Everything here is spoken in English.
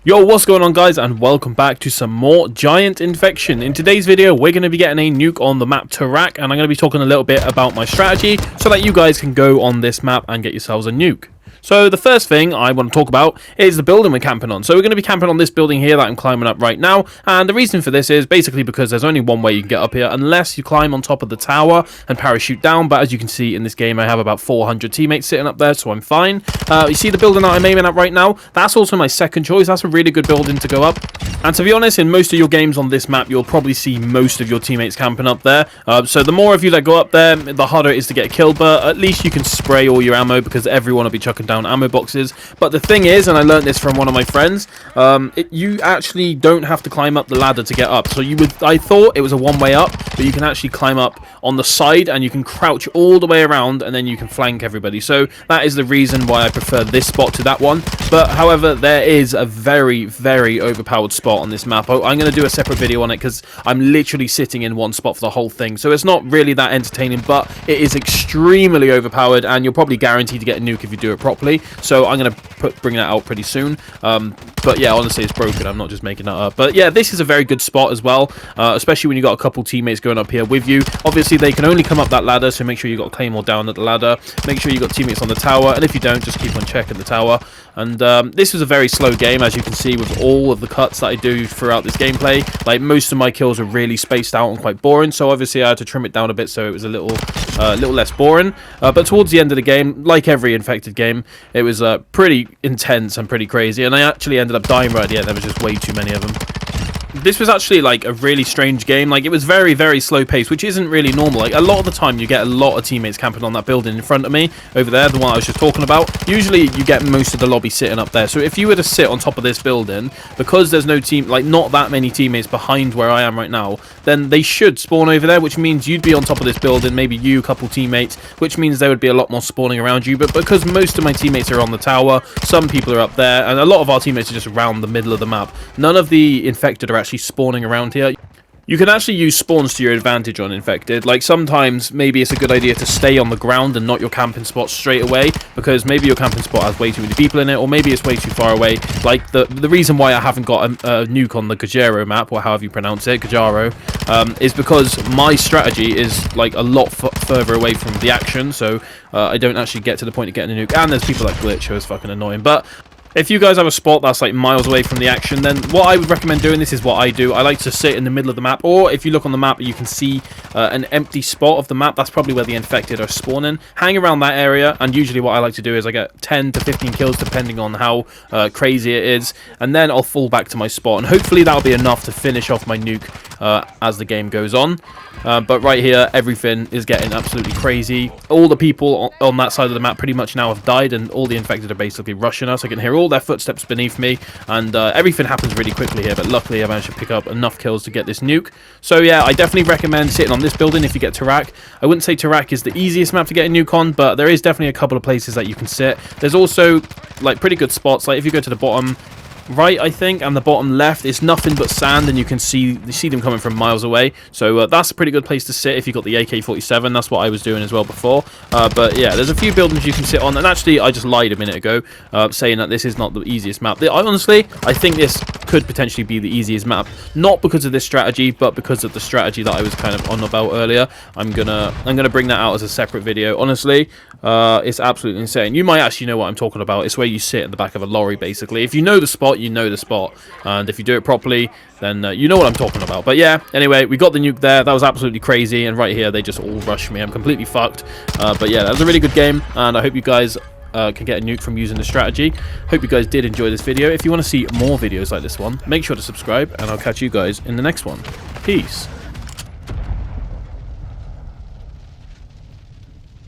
Yo, what's going on guys, and welcome back to some more Giant Infection. In today's video, we're going to be getting a nuke on the map TARAQ, and I'm going to be talking a little bit about my strategy so that you guys can go on this map and get yourselves a nuke. So the first thing I want to talk about is the building we're camping on. So we're going to be camping on this building here that I'm climbing up right now, and the reason for this is basically because there's only one way you can get up here unless you climb on top of the tower and parachute down. But as you can see in this game, I have about 400 teammates sitting up there, so I'm fine. You see the building that I'm aiming at right now? That's also my second choice. That's a really good building to go up. And to be honest, in most of your games on this map, you'll probably see most of your teammates camping up there. So the more of you that go up there, the harder it is to get a kill, but at least you can spray all your ammo because everyone will be chucking down ammo boxes. But the thing is, and I learned this from one of my friends, you actually don't have to climb up the ladder to get up. So I thought it was a one-way up, but you can actually climb up on the side and you can crouch all the way around and then you can flank everybody. So that is the reason why I prefer this spot to that one. But however, there is a very, very overpowered spot on this map. I'm going to do a separate video on it because I'm literally sitting in one spot for the whole thing. So it's not really that entertaining, but it is extremely overpowered and you're probably guaranteed to get a nuke if you do it properly. So I'm going to bring that out pretty soon. But yeah, honestly, it's broken. I'm not just making that up. But yeah, this is a very good spot as well, especially when you got a couple teammates going up here with you. Obviously, they can only come up that ladder, so make sure you got a claymore down at the ladder. Make sure you got teammates on the tower, and if you don't, just keep on checking the tower. And this is a very slow game, as you can see, with all of the cuts that I do throughout this gameplay. Like, most of my kills are really spaced out and quite boring, so obviously I had to trim it down a bit so it was a little less boring. But towards the end of the game, like every infected game, it was pretty intense and pretty crazy, and I actually ended up dying right at the end. There was just way too many of them. This was actually like a really strange game. Like, it was very, very slow paced, which isn't really normal. Like, a lot of the time you get a lot of teammates camping on that building in front of me over there, the one I was just talking about. Usually you get most of the lobby sitting up there. So if you were to sit on top of this building, because there's no team, like not that many teammates behind where I am right now, then they should spawn over there, which means you'd be on top of this building, maybe you, a couple teammates, which means there would be a lot more spawning around you. But because most of my teammates are on the tower, some people are up there, and a lot of our teammates are just around the middle of the map. None of the infected are actually spawning around here. You can actually use spawns to your advantage on infected. Like, sometimes maybe it's a good idea to stay on the ground and not your camping spot straight away, because maybe your camping spot has way too many people in it, or maybe it's way too far away. Like, the reason why I haven't got a nuke on the Gajero map, or however you pronounce it, Gajaro, is because my strategy is like a lot further away from the action, so I don't actually get to the point of getting a nuke. And there's people like Glitch, who is fucking annoying. But if you guys have a spot that's like miles away from the action, then what I would recommend doing, this is what I do. I like to sit in the middle of the map, or if you look on the map, you can see an empty spot of the map. That's probably where the infected are spawning. Hang around that area, and usually what I like to do is I get 10 to 15 kills depending on how crazy it is, and then I'll fall back to my spot, and hopefully that'll be enough to finish off my nuke as the game goes on. But right here, everything is getting absolutely crazy. All the people on that side of the map pretty much now have died, and all the infected are basically rushing us. I can hear all their footsteps beneath me, and everything happens really quickly here. But luckily, I managed to pick up enough kills to get this nuke. So yeah, I definitely recommend sitting on this building if you get TARAQ. I wouldn't say TARAQ is the easiest map to get a nuke on, but there is definitely a couple of places that you can sit. There's also like pretty good spots. Like if you go to the bottom right, I think, and the bottom left, it's nothing but sand, and you see them coming from miles away. So that's a pretty good place to sit if you got the AK-47. That's what I was doing as well before. But yeah, there's a few buildings you can sit on, and actually I just lied a minute ago saying that this is not the easiest map. Honestly, I think this could potentially be the easiest map, not because of this strategy, but because of the strategy that I was kind of on about earlier. I'm gonna bring that out as a separate video. Honestly, it's absolutely insane. You might actually know what I'm talking about. It's where you sit in the back of a lorry, basically. If you know the spot, you know the spot, and if you do it properly, then you know what I'm talking about. But yeah, anyway, we got the nuke there. That was absolutely crazy, and right here they just all rushed me. I'm completely fucked. But yeah, that was a really good game, and I hope you guys can get a nuke from using the strategy. Hope you guys did enjoy this video. If you want to see more videos like this one, make sure to subscribe, and I'll catch you guys in the next one. Peace.